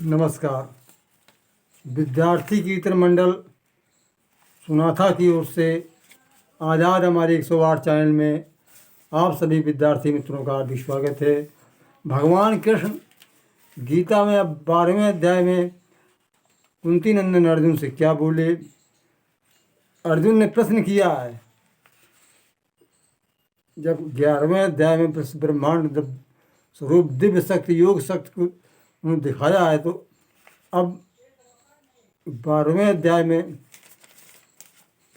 नमस्कार। विद्यार्थी कीर्तन मंडल सुनाथा की ओर से आज़ाद हमारे 108 चैनल में आप सभी विद्यार्थी मित्रों का हार्दिक स्वागत है। भगवान कृष्ण गीता में अब 12वें अध्याय में कुंती नंदन अर्जुन से क्या बोले। अर्जुन ने प्रश्न किया है, जब 11वें अध्याय में ब्रह्मांड जब स्वरूप दिव्य शक्ति योग शक्ति को उन्होंने दिखाया है, तो अब 12वें अध्याय में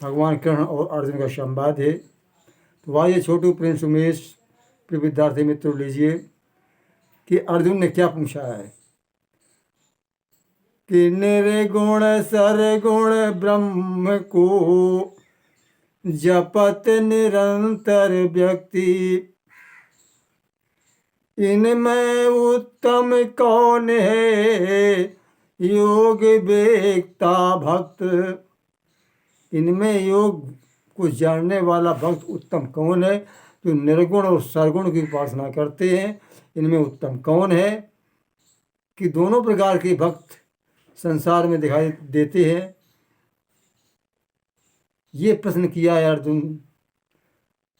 भगवान कृष्ण और अर्जुन का संवाद है। तो आइए छोटू प्रिंस उमेश प्रिय विद्यार्थी मित्रों लीजिए कि अर्जुन ने क्या पूछा है कि निर्गुण सरगुण ब्रह्म को जपत निरंतर व्यक्ति, इनमें उत्तम कौन है योग वेत्ता भक्त। इनमें योग को जानने वाला भक्त उत्तम कौन है, जो निर्गुण और सरगुण की उपासना करते हैं। इनमें उत्तम कौन है कि दोनों प्रकार के भक्त संसार में दिखाई देते हैं। ये प्रश्न किया है अर्जुन।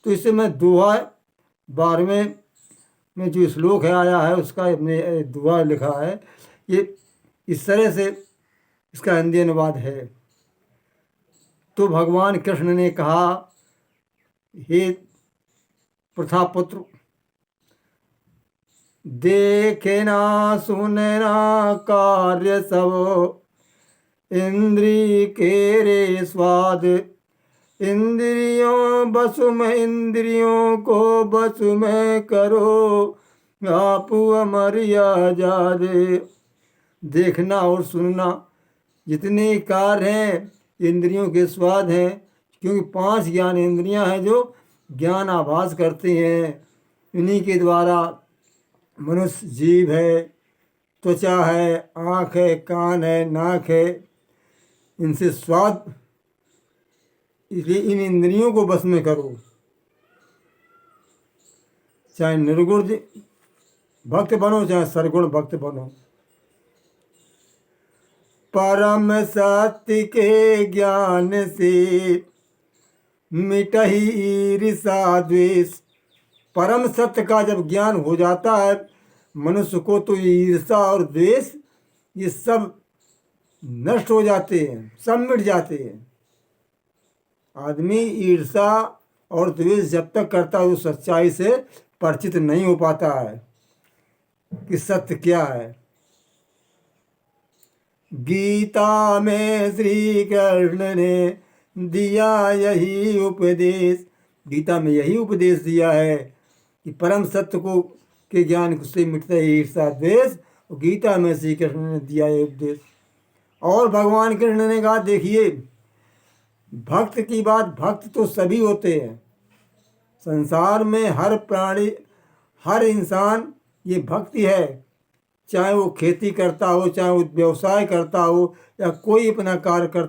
तो इससे मैं दोहा 12वें में जो श्लोक है आया है उसका में दुआ लिखा है। ये इस तरह से इसका हिंदी अनुवाद है। तो भगवान कृष्ण ने कहा, हे प्रथापुत्र, देखे ना सुनना कार्य सब, इंद्री के रे स्वाद, इंद्रियों बसु में इंद्रियों को बसु में करो, आपू अमर्यादे। देखना और सुनना जितने कार्य हैं इंद्रियों के स्वाद हैं, क्योंकि 5 ज्ञान इंद्रियां हैं जो ज्ञान आभास करते हैं। इन्हीं के द्वारा मनुष्य जीव है, त्वचा है, आँख है, कान है, नाक है, इनसे स्वाद। इसलिए इन इंद्रियों को बस में करो, चाहे निर्गुण भक्त बनो चाहे सरगुण भक्त बनो। परम सत्य के ज्ञान से मिटही ईर्षा द्वेष। परम सत्य का जब ज्ञान हो जाता है मनुष्य को, तो ईर्षा और द्वेष ये सब नष्ट हो जाते हैं, सब मिट जाते हैं। आदमी ईर्षा और द्वेष जब तक करता है वो सच्चाई से परिचित नहीं हो पाता है कि सत्य क्या है। गीता में श्री कृष्ण ने दिया यही उपदेश। गीता में यही उपदेश दिया है कि परम सत्य को के ज्ञान से मिटता है ईर्षा द्वेष। और गीता में श्री कृष्ण ने दिया ये उपदेश। और भगवान कृष्ण ने कहा, देखिए भक्त की बात, भक्त तो सभी होते हैं संसार में, हर प्राणी हर इंसान ये भक्ति है। चाहे वो खेती करता हो, चाहे वो व्यवसाय करता हो, या कोई अपना कार्य कर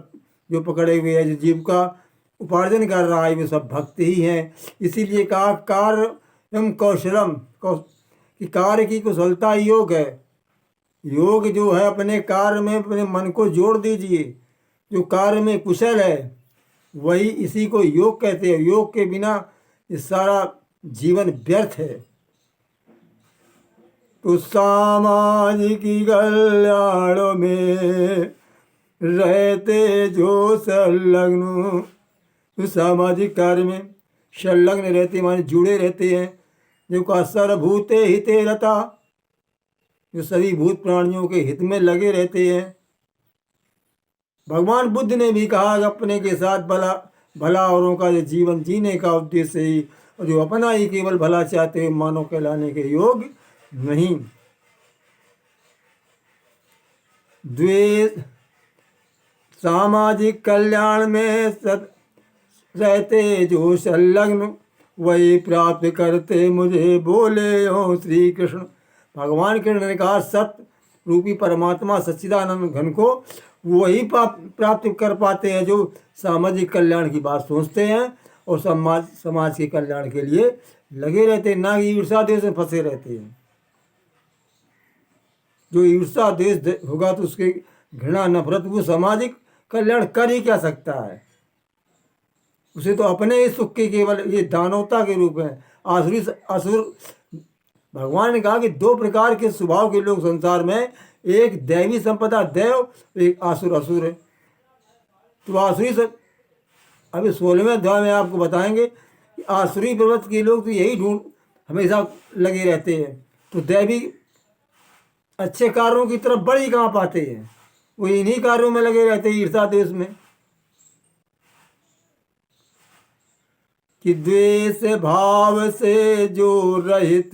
जो पकड़े हुए है, जो जीविका उपार्जन कर रहा है, वो सब भक्ति ही हैं। इसीलिए कहा कार्यम कौशलम कि कार्य की कुशलता योग है। योग जो है अपने कार्य में अपने मन को जोड़ दीजिए। जो कार्य में कुशल है वही इसी को योग कहते हैं। योग के बिना ये सारा जीवन व्यर्थ है। तो सामाजिक कल्याण में रहते जो संलग्न, तो सामाजिक कार्य में संलग्न रहते माने जुड़े रहते हैं। जो का सर्वभूते हिते रता, जो सभी भूत प्राणियों के हित में लगे रहते हैं। भगवान बुद्ध ने भी कहा कि अपने के साथ भला औरों का जो जीवन जीने का उद्देश्य ही, और जो अपना ही केवल भला चाहते हुए मानव कहलाने के योग नहीं। द्वेष सामाजिक कल्याण में रहते जो संलग्न, वही प्राप्त करते मुझे बोले हो श्री कृष्ण। भगवान कृष्ण ने कहा, सत्य रूपी परमात्मा सच्चिदानंद घन को वही प्राप्त कर पाते हैं जो सामाजिक कल्याण की बात सोचते हैं और समाज के कल्याण के लिए लगे रहते हैं, ना कि ईर्षा द्वेष में फंसे रहते हैं। जो ईर्षा द्वेष होगा तो उसके घृणा नफरत, वो सामाजिक कल्याण कर ही क्या सकता है। उसे तो अपने ही सुख के केवल ये दानवता के रूप में आसुरी असुर। भगवान ने कहा कि दो प्रकार के स्वभाव के लोग संसार में, एक दैवी संपदा देव, एक आसुर असुर है। तो आसुरी सब अभी 16वें अध्याय में आपको बताएंगे कि आसुरी प्रवृत्ति के लोग तो यही ढूंढ हमेशा लगे रहते हैं, तो दैवी अच्छे कार्यों की तरफ बढ़ ही कहाँ पाते हैं, वो इन्हीं कार्यों में लगे रहते हैं, ईर्षा द्वेष में। कि द्वेष भाव से जो रहित,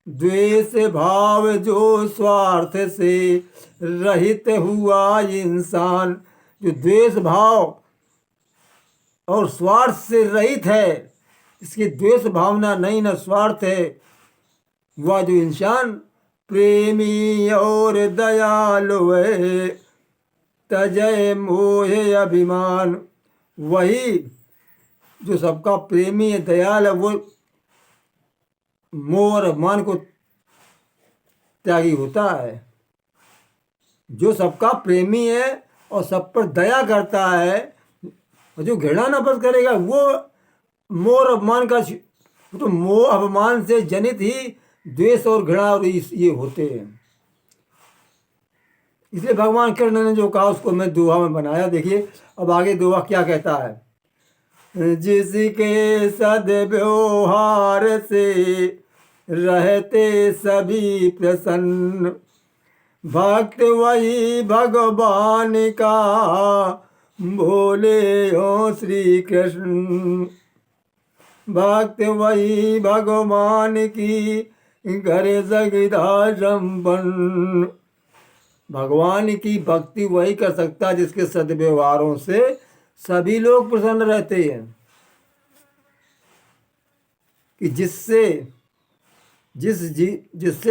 द्वेष भाव जो स्वार्थ से रहित हुआ इंसान, जो द्वेष भाव और स्वार्थ से रहित है, इसकी द्वेष भावना नहीं न स्वार्थ है, वह जो इंसान प्रेमी और दयालु है, तजय मोह अभिमान, वही जो सबका प्रेमी है, दयाल है, वो मोह और अभिमान को त्यागी होता है। जो सबका प्रेमी है और सब पर दया करता है, और जो घृणा नफरत करेगा वो मोह और अभिमान का, तो मोह अभिमान से जनित ही द्वेष और घृणा और ये होते हैं। इसलिए भगवान कृष्ण ने जो कहा उसको मैं दोहा में बनाया। देखिए अब आगे दोहा क्या कहता है। जिसके सद्व्यवहार से रहते सभी प्रसन्न, भक्त वही भगवान का बोले हो श्री कृष्ण। भक्त वही भगवान की घर जगदा संपन्न, भगवान की भक्ति वही कर सकता है जिसके सद्व्यवहारों से सभी लोग प्रसन्न रहते हैं। कि जिससे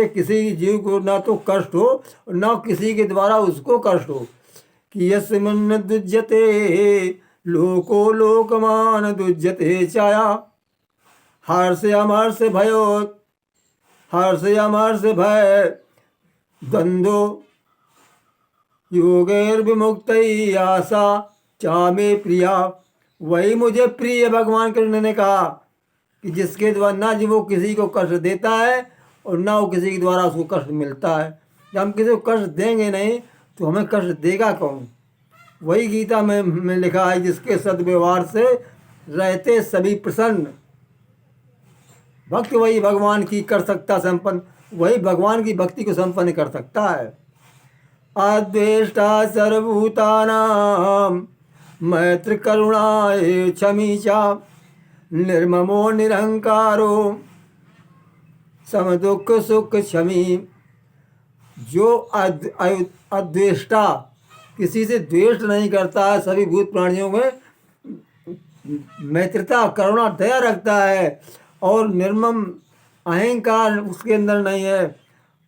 किसी जीव को ना तो कष्ट हो और ना किसी के द्वारा उसको कष्ट हो। कि यस्मिन् दुज्यते लोको लोकमान दुज्यते चाया, हर्ष अमर्ष भयो, हर्ष अमर्ष भय द्वंद्वो योगैर्विमुक्त आशा चामे प्रिया। वही मुझे प्रिय, भगवान कृष्ण ने कहा कि जिसके द्वारा ना जो वो किसी को कष्ट देता है और ना वो किसी के द्वारा उसको कष्ट मिलता है। जब हम किसी को कष्ट देंगे नहीं तो हमें कष्ट देगा कौन। वही गीता में लिखा है, जिसके सद्व्यवहार से रहते सभी प्रसन्न, भक्त वही भगवान की कर सकता संपन्न, वही भगवान की भक्ति को संपन्न कर सकता है। अद्वेष्टा सर्वभूतानां मैत्र करुणाए क्षमी चा, निर्ममो निरहंकारो सम दुख सुख क्षमी। जो अद्वेष्टा, किसी से द्वेष नहीं करता है, सभी भूत प्राणियों में मैत्रता करुणा दया रखता है, और निर्मम अहंकार उसके अंदर नहीं है,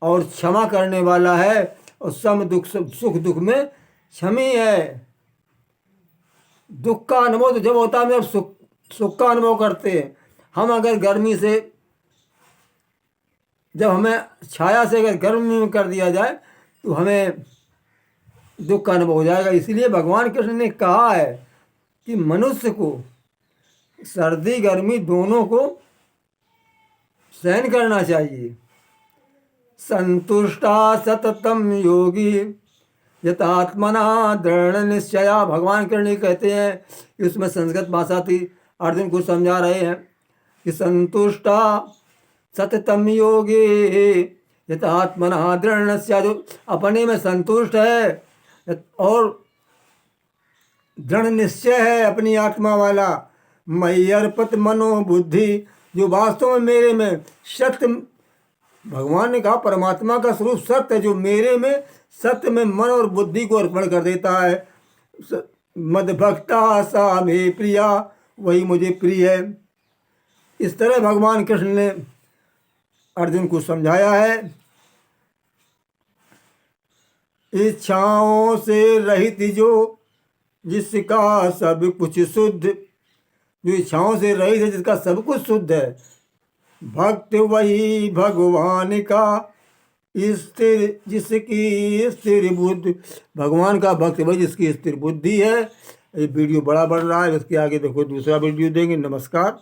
और क्षमा करने वाला है, और सम दुख सुख दुख में क्षमी है। दुख का अनुभव तो जब होता है जब सुख का अनुभव करते हैं हम। अगर गर्मी से, जब हमें छाया से अगर गर्मी में कर दिया जाए तो हमें दुख का अनुभव हो जाएगा। इसलिए भगवान कृष्ण ने कहा है कि मनुष्य को सर्दी गर्मी दोनों को सहन करना चाहिए। संतुष्टा सततम योगी यथात्मना दृढ़ निश्चया। भगवान कृष्ण कहते हैं कि उसमें संस्कृत भाषा थी, अर्जुन को समझा रहे हैं कि संतुष्टा सततम योगी यथात्मना दृढ़ निश्चय, जो अपने में संतुष्ट है और दृढ़ निश्चय है अपनी आत्मा वाला। मयि अर्पित मनो बुद्धि, जो वास्तव में मेरे में सत्य, भगवान ने कहा परमात्मा का स्वरूप सत्य है, जो मेरे में सत्य में मन और बुद्धि को अर्पण कर देता है। मद्भक्ता सा मे प्रिया, वही मुझे प्रिय है। इस तरह भगवान कृष्ण ने अर्जुन को समझाया है। इच्छाओं से रहित जो जिसका सब कुछ शुद्ध, जो इच्छाओं से रहित है जिसका सब कुछ शुद्ध है। भक्त वही भगवान का स्थिर जिसकी स्थिर बुद्धि, भगवान का भक्त भाई जिसकी स्थिर बुद्धि है। ये वीडियो बड़ा बढ़ रहा है, इसके आगे देखो दूसरा वीडियो देंगे। नमस्कार।